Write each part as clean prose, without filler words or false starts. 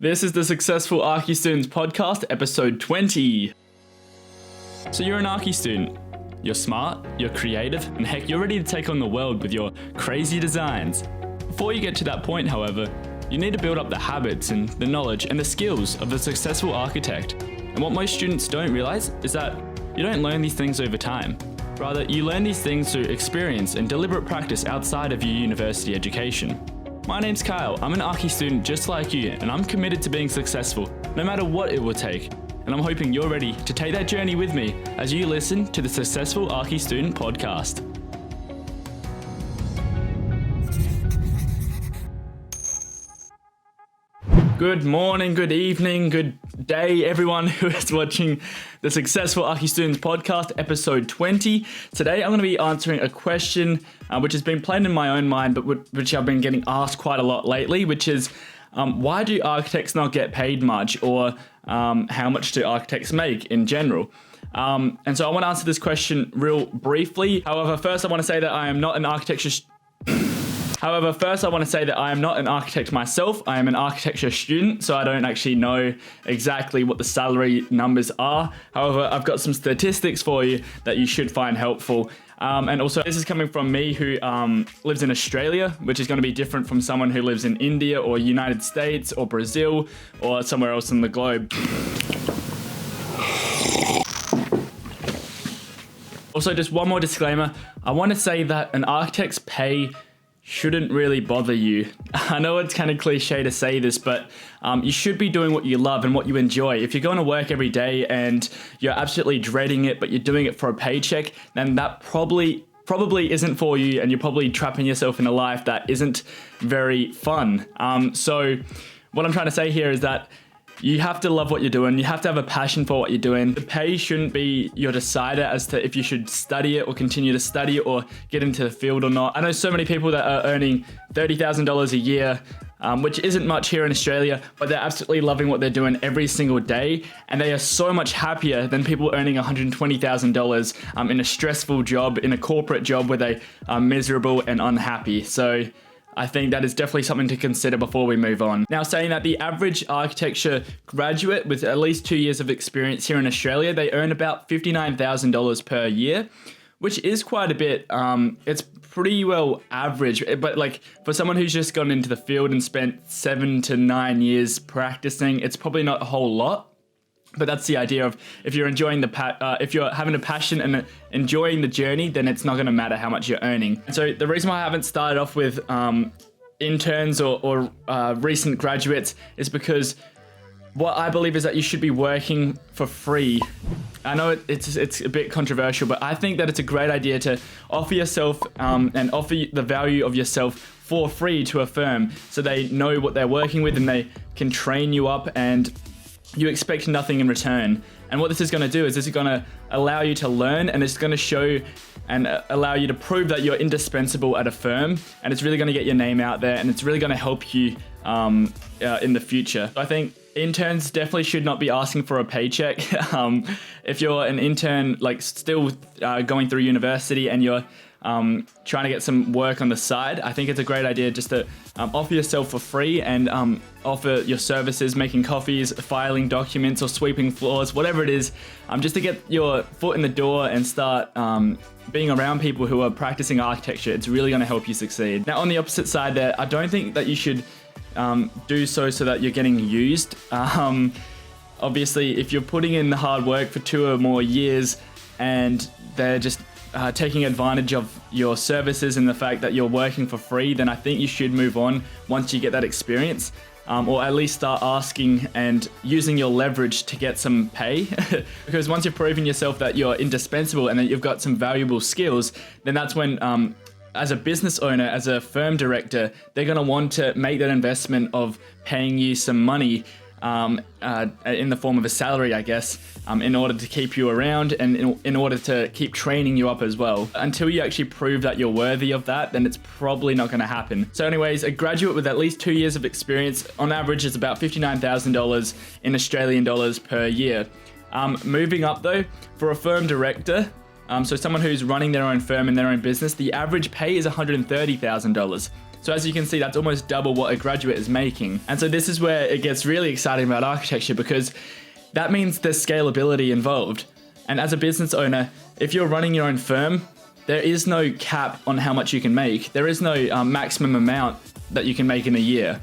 This is the Successful Archi Students Podcast, episode 20. So you're an Archi student. You're smart, you're creative, and heck, you're ready to take on the world with your crazy designs. Before you get to that point, however, you need to build up the habits and the knowledge and the skills of the successful architect. And what most students don't realize is that you don't learn these things over time. Rather, you learn these things through experience and deliberate practice outside of your university education. My name's Kyle, I'm an Archi student just like you, and I'm committed to being successful, no matter what it will take. And I'm hoping you're ready to take that journey with me as you listen to the Successful Archi Student Podcast. Good morning, good evening, good day, everyone who is watching the Successful Archi Students Podcast, episode 20. Today, I'm going to be answering a question which has been playing in my own mind, but which I've been getting asked quite a lot lately, which is, why do architects not get paid much, or how much do architects make in general? And so I want to answer this question real briefly. However, first I want to say that I am not an architecture myself. I am an architecture student, so I don't actually know exactly what the salary numbers are. However, I've got some statistics for you that you should find helpful. And also, this is coming from me who lives in Australia, which is going to be different from someone who lives in India or United States or Brazil or somewhere else in the globe. Also, just one more disclaimer. I want to say that an architect's pay shouldn't really bother you. I know it's kind of cliche to say this, but you should be doing what you love and what you enjoy. If you're going to work every day and you're absolutely dreading it, but you're doing it for a paycheck, then that probably isn't for you, and you're probably trapping yourself in a life that isn't very fun. So what I'm trying to say here is that you have to love what you're doing. You have to have a passion for what you're doing. The pay shouldn't be your decider as to if you should study it or continue to study it or get into the field or not. I know so many people that are earning $30,000 a year, which isn't much here in Australia, but they're absolutely loving what they're doing every single day. And they are so much happier than people earning $120,000 in a stressful job, in a corporate job where they are miserable and unhappy. So I think that is definitely something to consider before we move on. Now, saying that, the average architecture graduate with at least 2 years of experience here in Australia, they earn about $59,000 per year, which is quite a bit. It's pretty well average, but like for someone who's just gone into the field and spent 7 to 9 years practicing, it's probably not a whole lot. But that's the idea of if you're enjoying if you're having a passion and enjoying the journey, then it's not going to matter how much you're earning. And so the reason why I haven't started off with interns or recent graduates is because what I believe is that you should be working for free. I know it's a bit controversial, but I think that it's a great idea to offer yourself and offer the value of yourself for free to a firm, so they know what they're working with and they can train you up and you expect nothing in return. And what this is going to do is this is going to allow you to learn, and it's going to show and allow you to prove that you're indispensable at a firm, and it's really going to get your name out there, and it's really going to help you in the future. I think interns definitely should not be asking for a paycheck. If you're an intern, like still going through university and you're trying to get some work on the side, I think it's a great idea just to offer yourself for free and offer your services, making coffees, filing documents, or sweeping floors, whatever it is, just to get your foot in the door and start being around people who are practicing architecture. It's really going to help you succeed. Now, on the opposite side there, I don't think that you should do so that you're getting used. Obviously, if you're putting in the hard work for 2 or more years and they're just taking advantage of your services and the fact that you're working for free, then I think you should move on once you get that experience, or at least start asking and using your leverage to get some pay. Because once you've proven yourself that you're indispensable and that you've got some valuable skills, then that's when as a business owner, as a firm director, they're going to want to make that investment of paying you some money in the form of a salary, I guess, in order to keep you around and in order to keep training you up as well. Until you actually prove that you're worthy of that, then it's probably not going to happen. So anyways, a graduate with at least 2 years of experience on average is about $59,000 in Australian dollars per year. Moving up though, for a firm director, so someone who's running their own firm and their own business, the average pay is $130,000. So as you can see, that's almost double what a graduate is making. And so this is where it gets really exciting about architecture, because that means there's scalability involved. And as a business owner, if you're running your own firm, there is no cap on how much you can make. There is no maximum amount that you can make in a year.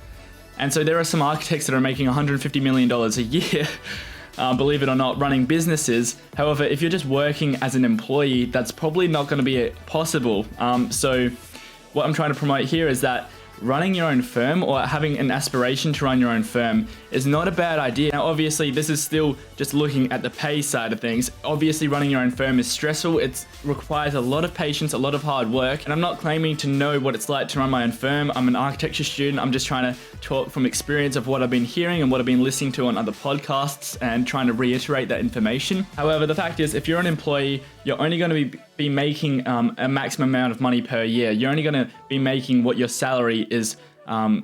And so there are some architects that are making $150 million a year, believe it or not, running businesses. However, if you're just working as an employee, that's probably not going to be possible. So what I'm trying to promote here is that running your own firm, or having an aspiration to run your own firm, is not a bad idea. Now, obviously, this is still just looking at the pay side of things. Obviously, running your own firm is stressful. It requires a lot of patience, a lot of hard work. And I'm not claiming to know what it's like to run my own firm. I'm an architecture student. I'm just trying to talk from experience of what I've been hearing and what I've been listening to on other podcasts and trying to reiterate that information. However, the fact is, if you're an employee, you're only going to be making a maximum amount of money per year. You're only going to be making what your salary is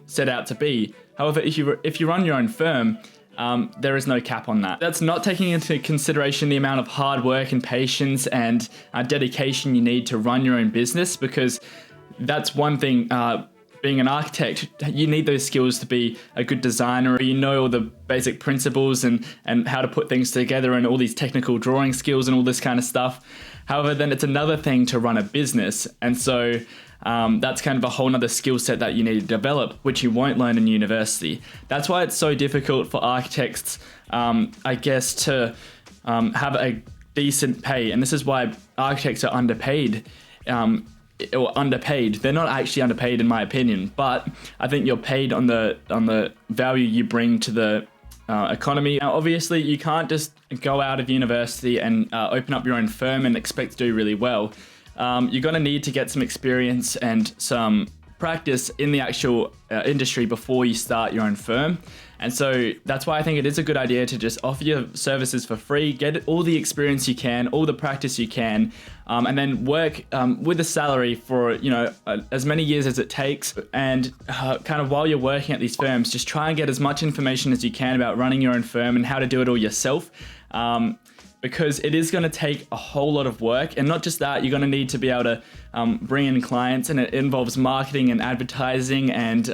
set out to be. However, if you run your own firm, there is no cap on that. That's not taking into consideration the amount of hard work and patience and dedication you need to run your own business, because that's one thing. Being an architect, you need those skills to be a good designer. You know all the basic principles and how to put things together, and all these technical drawing skills and all this kind of stuff. However, then it's another thing to run a business. And so that's kind of a whole nother skill set that you need to develop, which you won't learn in university. That's why it's so difficult for architects, I guess, to have a decent pay. And this is why architects are underpaid. Or underpaid. They're not actually underpaid in my opinion, but I think you're paid on the value you bring to the economy. Now, obviously, you can't just go out of university and open up your own firm and expect to do really well. You're going to need to get some experience and some practice in the actual industry before you start your own firm. And so that's why I think it is a good idea to just offer your services for free, get all the experience you can, all the practice you can, and then work with a salary for, as many years as it takes. And kind of while you're working at these firms, just try and get as much information as you can about running your own firm and how to do it all yourself. Because it is going to take a whole lot of work. And not just that, you're going to need to be able to bring in clients, and it involves marketing and advertising and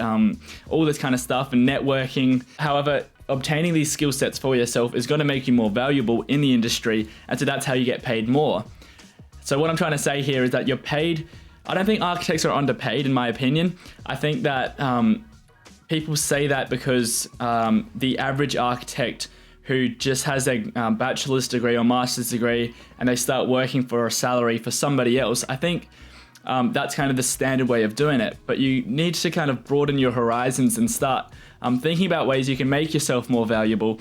all this kind of stuff and networking. However, obtaining these skill sets for yourself is going to make you more valuable in the industry. And so that's how you get paid more. So what I'm trying to say here is that you're paid. I don't think architects are underpaid, in my opinion. I think that people say that because the average architect who just has a bachelor's degree or master's degree and they start working for a salary for somebody else, I think that's kind of the standard way of doing it. But you need to kind of broaden your horizons and start thinking about ways you can make yourself more valuable,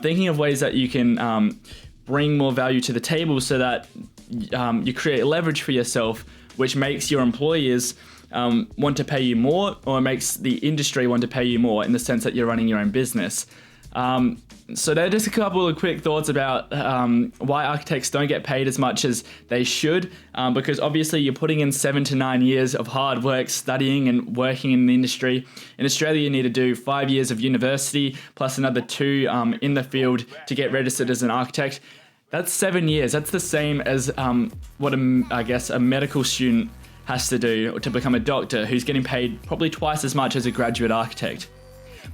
thinking of ways that you can bring more value to the table so that you create leverage for yourself, which makes your employers want to pay you more, or makes the industry want to pay you more in the sense that you're running your own business. So there are just a couple of quick thoughts about why architects don't get paid as much as they should, because obviously you're putting in 7 to 9 years of hard work studying and working in the industry. In Australia, you need to do 5 years of university plus another 2 in the field to get registered as an architect. That's 7 years. That's the same as what I guess a medical student has to do to become a doctor, who's getting paid probably twice as much as a graduate architect.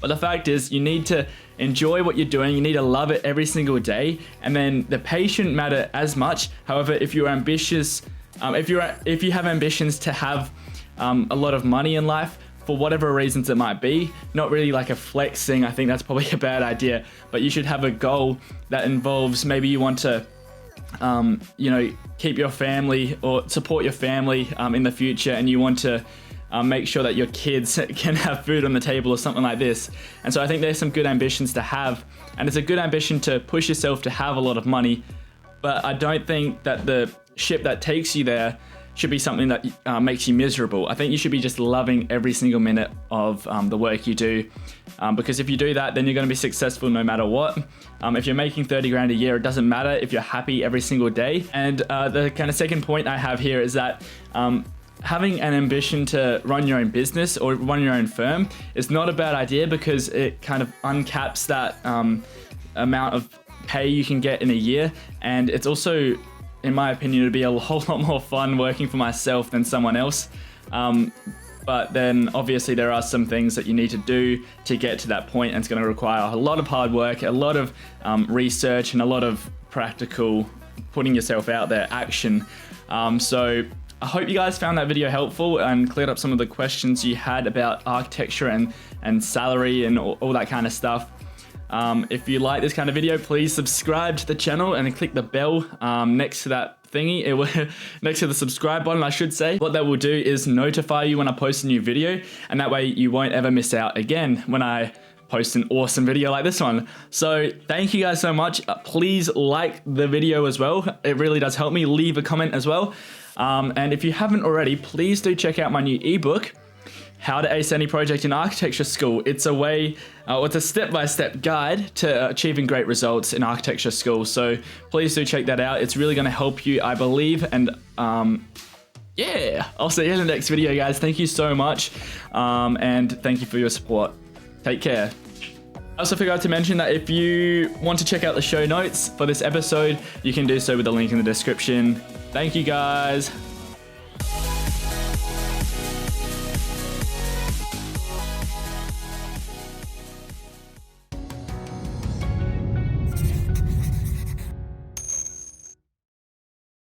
But the fact is, you need to enjoy what you're doing. You need to love it every single day. And then the pay shouldn't matter as much. However, if you're ambitious, if you have ambitions to have a lot of money in life, for whatever reasons it might be, not really like a flex thing, I think that's probably a bad idea. But you should have a goal that involves, maybe you want to keep your family or support your family in the future, and you want to make sure that your kids can have food on the table or something like this. And so I think there's some good ambitions to have, and it's a good ambition to push yourself to have a lot of money, but I don't think that the ship that takes you there should be something that makes you miserable. I think you should be just loving every single minute of the work you do, because if you do that, then you're going to be successful no matter what. If you're making 30 grand a year, it doesn't matter if you're happy every single day. And the kind of second point I have here is that having an ambition to run your own business or run your own firm is not a bad idea, because it kind of uncaps that amount of pay you can get in a year. And it's also, in my opinion, it'd be a whole lot more fun working for myself than someone else. But then obviously there are some things that you need to do to get to that point, and it's going to require a lot of hard work, a lot of research, and a lot of practical putting yourself out there action. So I hope you guys found that video helpful and cleared up some of the questions you had about architecture and salary and all that kind of stuff. If you like this kind of video, please subscribe to the channel and click the bell next to that thingy, next to the subscribe button, I should say. What that will do is notify you when I post a new video, and that way you won't ever miss out again when I post an awesome video like this one. So thank you guys so much. Please like the video as well. It really does help me. Leave a comment as well. And if you haven't already, please do check out my new ebook, How to Ace Any Project in Architecture School. It's a way, it's a step-by-step guide to achieving great results in architecture school. So please do check that out. It's really going to help you, I believe. And yeah, I'll see you in the next video, guys. Thank you so much. And thank you for your support. Take care. I also forgot to mention that if you want to check out the show notes for this episode, you can do so with the link in the description. Thank you, guys.